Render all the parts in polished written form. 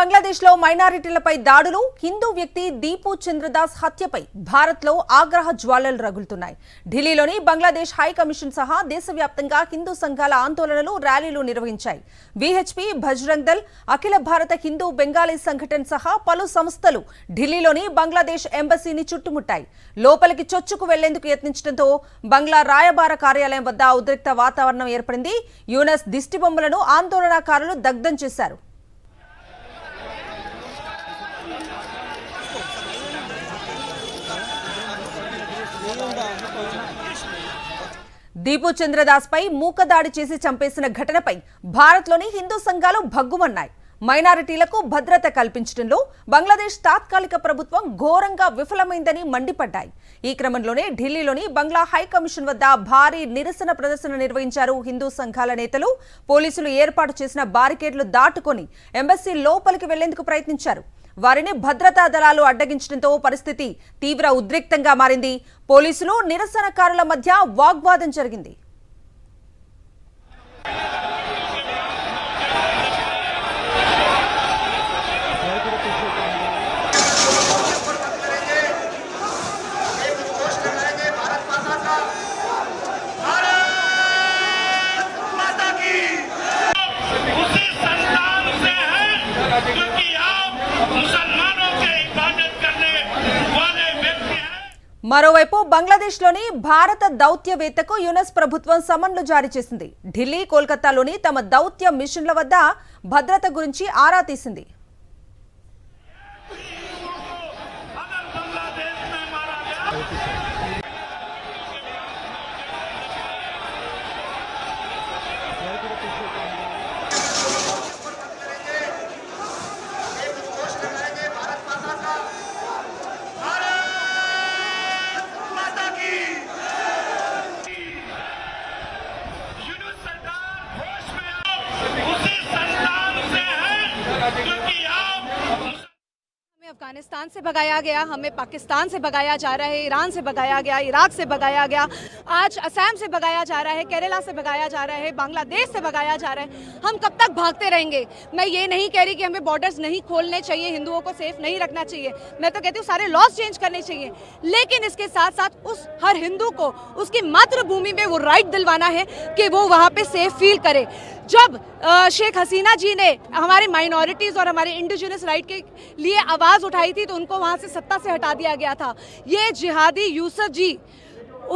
బంగ్లాదేశ్లో మైనారిటీలపై దాడులు, హిందూ వ్యక్తి దీపు చంద్రదాస్ హత్యపై భారత్లో ఆగ్రహ జ్వాలలు రగులుతున్నాయి. ఢిల్లీలోని బంగ్లాదేశ్ హై కమిషన్ సహా దేశవ్యాప్తంగా హిందూ సంఘాల ఆందోళనలు, ర్యాలీలు నిర్వహించాయి. విహెచ్పి, బజరంగ్ దళ్, అఖిల భారత హిందూ బెంగాలీ సంఘటన సహా పలు సంస్థలు ఢిల్లీలోని బంగ్లాదేశ్ ఎంబసీని చుట్టుముట్టాయి. లోపలికి చొచ్చుకు వెళ్లేందుకు యత్నించడంతో బంగ్లా రాయబార కార్యాలయం వద్ద ఉద్రిక్త వాతావరణం ఏర్పడింది. యూనస్ దిష్టిబొమ్మలను ఆందోళనకారులు దగ్ధం చేశారు. దీపు చంద్రదాస్ పై మూకదాడి చేసి చంపేసిన ఘటనపై భారత్లోని హిందూ సంఘాలు భగ్గుమన్నాయి. మైనారిటీలకు భద్రత కల్పించడంలో బంగ్లాదేశ్ తాత్కాలిక ప్రభుత్వం ఘోరంగా విఫలమైందని మండిపడ్డాయి. ఈ క్రమంలోనే ఢిల్లీలోని బంగ్లా హై కమిషన్ వద్ద భారీ నిరసన ప్రదర్శన నిర్వహించారు హిందూ సంఘాల నేతలు. పోలీసులు ఏర్పాటు చేసిన బారికేడ్లు దాటుకొని ఎంబసీ లోపలికి వెళ్లేందుకు ప్రయత్నించారు. వారిని భద్రతా దళాలు అడ్డగించడంతో పరిస్థితి తీవ్ర ఉద్రిక్తంగా మారింది. పోలీసులు, నిరసనకారుల మధ్య వాగ్వాదం జరిగింది. మరోవైపు బంగ్లాదేశ్లోని భారత దౌత్యవేత్తకు యునెస్ ప్రభుత్వం సమన్లు జారీ చేసింది. ఢిల్లీ, కోల్కతాలోని తమ దౌత్య మిషన్ల వద్ద భద్రత గురించి ఆరా తీసింది. अफगानिस्तान से भगाया गया, हमें पाकिस्तान से भगाया जा रहा है, ईरान से भगाया गया, इराक से भगाया गया, आज असम से भगाया जा रहा है, केरला से भगाया जा रहा है, बांग्लादेश से भगाया जा रहा है। हम कब तक भागते रहेंगे? मैं ये नहीं कह रही कि हमें बॉर्डर्स नहीं खोलने चाहिए, हिंदुओं को सेफ नहीं रखना चाहिए। मैं तो कहती हूँ सारे लॉज चेंज करने चाहिए, लेकिन इसके साथ साथ उस हर हिंदू को उसकी मातृभूमि में वो राइट दिलवाना है कि वो वहाँ पे सेफ फील करे। जब शेख हसीना जी ने हमारे माइनॉरिटीज़ और हमारे इंडिजिनस राइट के लिए आवाज़ उठाई थी तो उनको वहाँ से सत्ता से हटा दिया गया था। ये जिहादी यूसुफ जी,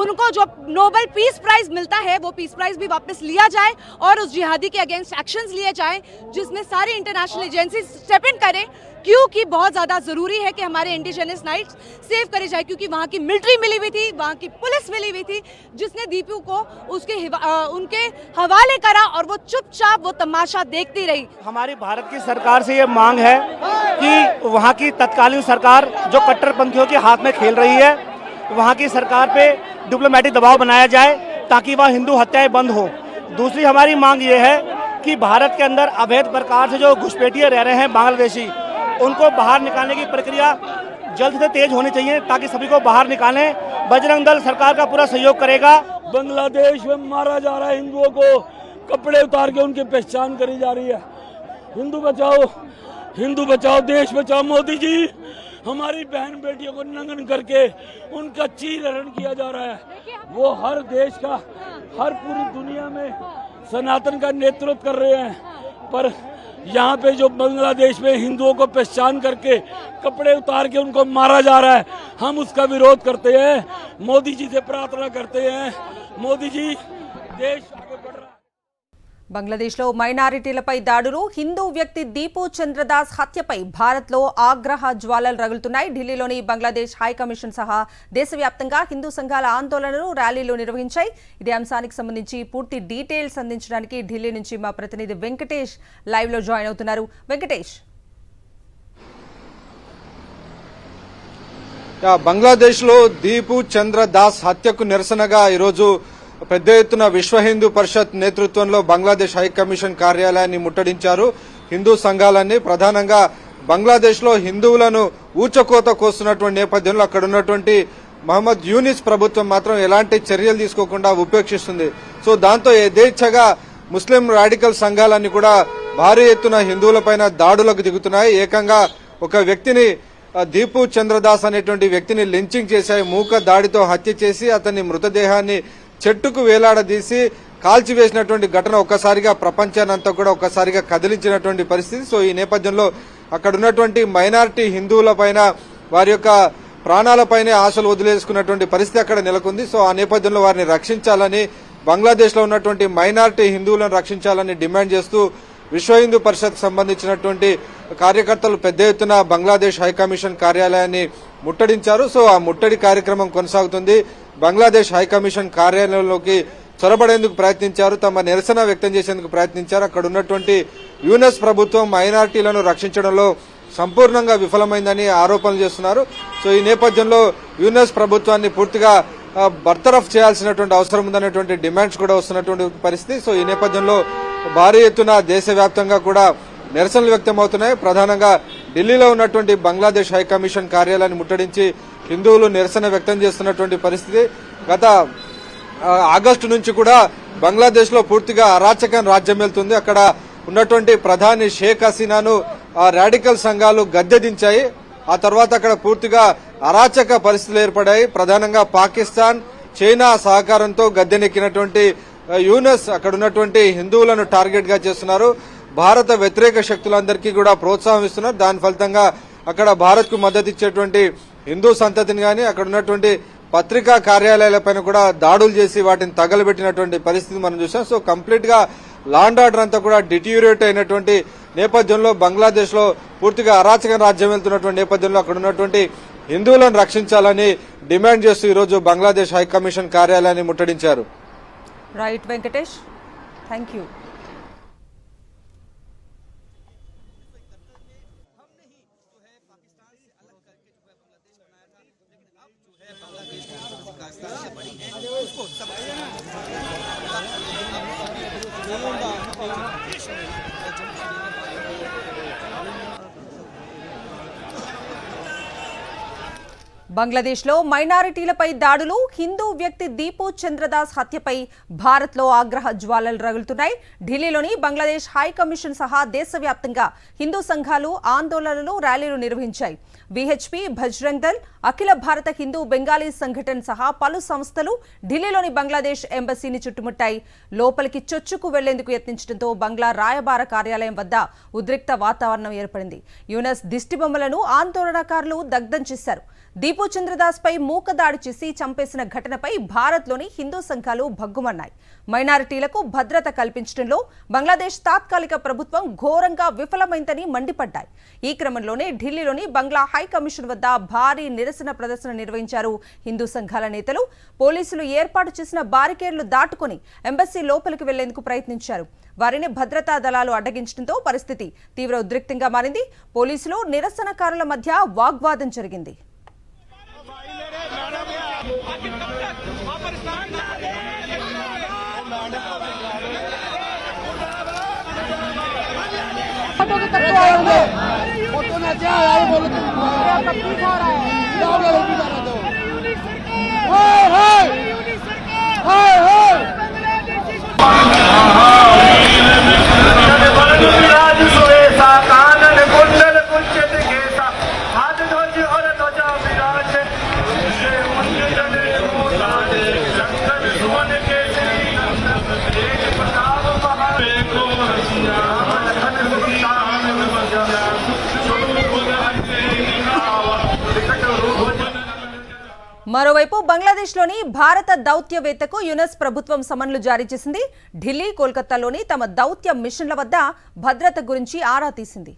उनको जो नोबेल पीस प्राइज मिलता है वो पीस प्राइज भी वापस लिया जाए और उस जिहादी के अगेंस्ट एक्शंस लिए जाएं, जिसमें सारी इंटरनेशनल एजेंसी स्टेप इन करें, क्योंकि बहुत ज़्यादा ज़रूरी है कि हमारे इंडिजिनस राइट्स सेव करे जाए। क्योंकि वहाँ की मिलिट्री मिली हुई थी, वहाँ की पुलिस मिली हुई थी, जिसने दीपू को उनके हवाले करा और वो चुपचाप वो तमाशा देखती रही। हमारी भारत की सरकार से ये मांग है कि वहाँ की तत्कालीन सरकार जो कट्टरपंथियों के हाथ में खेल रही है, वहाँ की सरकार पे डिप्लोमेटिक दबाव बनाया जाए ताकि वह हिंदू हत्याएं बंद हो। दूसरी हमारी मांग ये है कि भारत के अंदर अवैध प्रकार से जो घुसपैठिए रह रहे हैं बांग्लादेशी, उनको बाहर निकालने की प्रक्रिया जल्द से तेज होनी चाहिए ताकि सभी को बाहर निकालें। बजरंग दल सरकार का पूरा सहयोग करेगा। बांग्लादेश में मारा जा रहा है हिंदुओं को, कपड़े उतार के उनकी पहचान करी जा रही है। हिंदू बचाओ, देश बचाओ। मोदी जी, हमारी बहन बेटियों को नंगन करके उनका चीरहरण किया जा रहा है। वो हर देश का, हर पूरी दुनिया में सनातन का नेतृत्व कर रहे हैं, पर यहाँ पे जो बांग्लादेश में हिंदुओं को पहचान करके कपड़े उतार के उनको मारा जा रहा है, हम उसका विरोध करते हैं। मोदी जी से प्रार्थना करते हैं, मोदी जी, देश आगे बढ़ रहा है। బంగ్లాదేశ్లో మైనారిటీలపై దాడులు, హిందూ వ్యక్తి దీపు చంద్రదాస్ హత్యపై భారత్లో ఆగ్రహ జ్వాలలు రగులుతున్నాయి. ఢిల్లీలోని బంగ్లాదేశ్ హై కమిషన్ సహా దేశవ్యాప్తంగా హిందూ సంఘాల ఆందోళనలు, ర్యాలీలు నిర్వహించాయి. ఇదే అంశానికి సంబంధించి పూర్తి డీటెయిల్స్ అందించడానికి ఢిల్లీ నుంచి మా ప్రతినిధి వెంకటేష్ లైవ్ లో జాయిన్ అవుతున్నారు. వెంకటేష్, బంగ్లాదేశ్లో దీపు చంద్రదాస్ హత్యకు నిరసనగా ఈరోజు పెద్ద ఎత్తున విశ్వ హిందూ పరిషత్ నేతృత్వంలో బంగ్లాదేశ్ హై కమిషన్ కార్యాలయాన్ని ముట్టడించారు. హిందూ సంఘాలన్నీ ప్రధానంగా బంగ్లాదేశ్లో హిందువులను ఊచకోత కోస్తున్నటువంటి నేపథ్యంలో అక్కడ ఉన్నటువంటి మహమ్మద్ యూనిస్ ప్రభుత్వం మాత్రం ఎలాంటి చర్యలు తీసుకోకుండా ఉపేక్షిస్తుంది. సో దాంతో యథేచ్ఛగా ముస్లిం రాడికల్ సంఘాలన్నీ కూడా భారీ ఎత్తున హిందువులపైన దాడులకు దిగుతున్నాయి. ఏకంగా ఒక వ్యక్తిని దీపు చంద్రదాస్ అనేటువంటి వ్యక్తిని లించింగ్ చేశాయి. మూక దాడితో హత్య చేసి అతని మృతదేహాన్ని చెట్టుకు వేలాడదీసి కాల్చివేసినటువంటి ఘటన ఒక్కసారిగా ప్రపంచానంతా కూడా ఒక్కసారిగా కదిలించినటువంటి పరిస్థితి. సో ఈ నేపథ్యంలో అక్కడ ఉన్నటువంటి మైనారిటీ హిందువులపైన వారి యొక్క ప్రాణాలపైనే ఆశలు వదిలేసుకున్నటువంటి పరిస్థితి అక్కడ నెలకొంది. సో ఆ నేపథ్యంలో వారిని రక్షించాలని, బంగ్లాదేశ్ లో ఉన్నటువంటి మైనారిటీ హిందువులను రక్షించాలని డిమాండ్ చేస్తూ విశ్వ హిందూ పరిషత్ సంబంధించినటువంటి కార్యకర్తలు పెద్ద ఎత్తున బంగ్లాదేశ్ హైకమిషన్ కార్యాలయాన్ని ముట్టడించారు. సో ఆ ముట్టడి కార్యక్రమం కొనసాగుతుంది. బంగ్లాదేశ్ హైకమిషన్ కార్యాలయంలోకి చొరబడేందుకు ప్రయత్నించారు, తమ నిరసన వ్యక్తం చేసేందుకు ప్రయత్నించారు. అక్కడ ఉన్నటువంటి యూనస్ ప్రభుత్వం మైనారిటీలను రక్షించడంలో సంపూర్ణంగా విఫలమైందని ఆరోపణలు చేస్తున్నారు. సో ఈ నేపథ్యంలో యూనస్ ప్రభుత్వాన్ని పూర్తిగా బర్తరఫ్ చేయాల్సినటువంటి అవసరం ఉందనేటువంటి డిమాండ్స్ కూడా వస్తున్నటువంటి పరిస్థితి. సో ఈ నేపథ్యంలో భారీ ఎత్తున దేశవ్యాప్తంగా కూడా నిరసనలు వ్యక్తమవుతున్నాయి. ప్రధానంగా ఢిల్లీలో ఉన్నటువంటి బంగ్లాదేశ్ హైకమిషన్ కార్యాలయాన్ని ముట్టడించి హిందువులు నిరసన వ్యక్తం చేస్తున్నటువంటి పరిస్థితి. గత ఆగస్టు నుంచి కూడా బంగ్లాదేశ్ లో పూర్తిగా అరాచకం రాజ్యం వెళ్తుంది. అక్కడ ఉన్నటువంటి ప్రధాని షేక్ హసీనాను రాడికల్ సంఘాలు గద్దెదించాయి. ఆ తర్వాత అక్కడ పూర్తిగా అరాచక పరిస్థితులు ఏర్పడ్డాయి. ప్రధానంగా పాకిస్తాన్, చైనా సహకారంతో గద్దెనెక్కినటువంటి యూనస్ అక్కడ ఉన్నటువంటి హిందువులను టార్గెట్ గా చేస్తున్నారు. భారత వ్యతిరేక శక్తులందరికీ కూడా ప్రోత్సాహం ఇస్తున్నారు. దాని ఫలితంగా అక్కడ భారత్ కు మద్దతు ఇచ్చేటువంటి హిందూ సంతతిని గాని అక్కడ ఉన్నటువంటి పత్రికా కార్యాలయాలపైన కూడా దాడులు చేసి వాటిని తగలబెట్టినటువంటి పరిస్థితి మనం చూసాం. సో కంప్లీట్ గా లా అండ్ ఆర్డర్ అంతా కూడా డిటీరియేట్ అయినటువంటి నేపథ్యంలో బంగ్లాదేశ్ లో పూర్తిగా అరాచక రాజ్యం వెళ్తున్నటువంటి నేపథ్యంలో అక్కడ ఉన్నటువంటి హిందువులను రక్షించాలని డిమాండ్ చేస్తూ ఈరోజు బంగ్లాదేశ్ హైకమిషన్ కార్యాలయాన్ని ముట్టడించారు. Right Venkatesh, thank you. బంగ్లాదేశ్లో మైనారిటీలపై దాడులు, హిందూ వ్యక్తి దీపు చంద్రదాస్ హత్యపై భారత్లో ఆగ్రహ జ్వాలలు రగులుతున్నాయి. ఢిల్లీలోని బంగ్లాదేశ్ హై కమిషన్ సహా దేశవ్యాప్తంగా హిందూ సంఘాలు ఆందోళనలు, ర్యాలీలు నిర్వహించాయి. విహెచ్పి, బజరంగ్ దళ్, అఖిల భారత హిందూ బెంగాలీ సంఘటన సహా పలు సంస్థలు ఢిల్లీలోని బంగ్లాదేశ్ ఎంబసీని చుట్టుముట్టాయి. లోపలికి చొచ్చుకు వెళ్లేందుకు యత్నించడంతో బంగ్లా రాయబార కార్యాలయం వద్ద ఉద్రిక్త వాతావరణం ఏర్పడింది. యూనస్ దిష్టిబొమ్మలను ఆందోళనకారులు దగ్ధం చేశారు. దీపు చంద్రదాస్ పై మూక దాడి చేసి చంపేసిన ఘటనపై భారత్లోని హిందూ సంఘాలు భగ్గుమన్నాయి. మైనారిటీలకు భద్రత కల్పించడంలో బంగ్లాదేశ్ తాత్కాలిక ప్రభుత్వం ఘోరంగా విఫలమైందని మండిపడ్డాయి. ఈ క్రమంలోనే ఢిల్లీలోని బంగ్లా హై కమిషన్ వద్ద భారీ నిరసన ప్రదర్శన నిర్వహించారు హిందూ సంఘాల నేతలు. పోలీసులు ఏర్పాటు చేసిన బారికేడ్లు దాటుకుని ఎంబసీ లోపలికి వెళ్లేందుకు ప్రయత్నించారు. వారిని భద్రతా దళాలు అడ్డగించడంతో పరిస్థితి తీవ్ర ఉద్రిక్తంగా మారింది. పోలీసులు, నిరసనకారుల మధ్య వాగ్వాదం జరిగింది. మరోవైపు బంగ్లాదేశ్లోని భారత దౌత్యవేత్తకు యునస్ ప్రభుత్వం సమన్లు జారీ చేసింది. ఢిల్లీ, కోల్కతాలోని తమ దౌత్య మిషన్ల వద్ద భద్రత గురించి ఆరా తీసింది.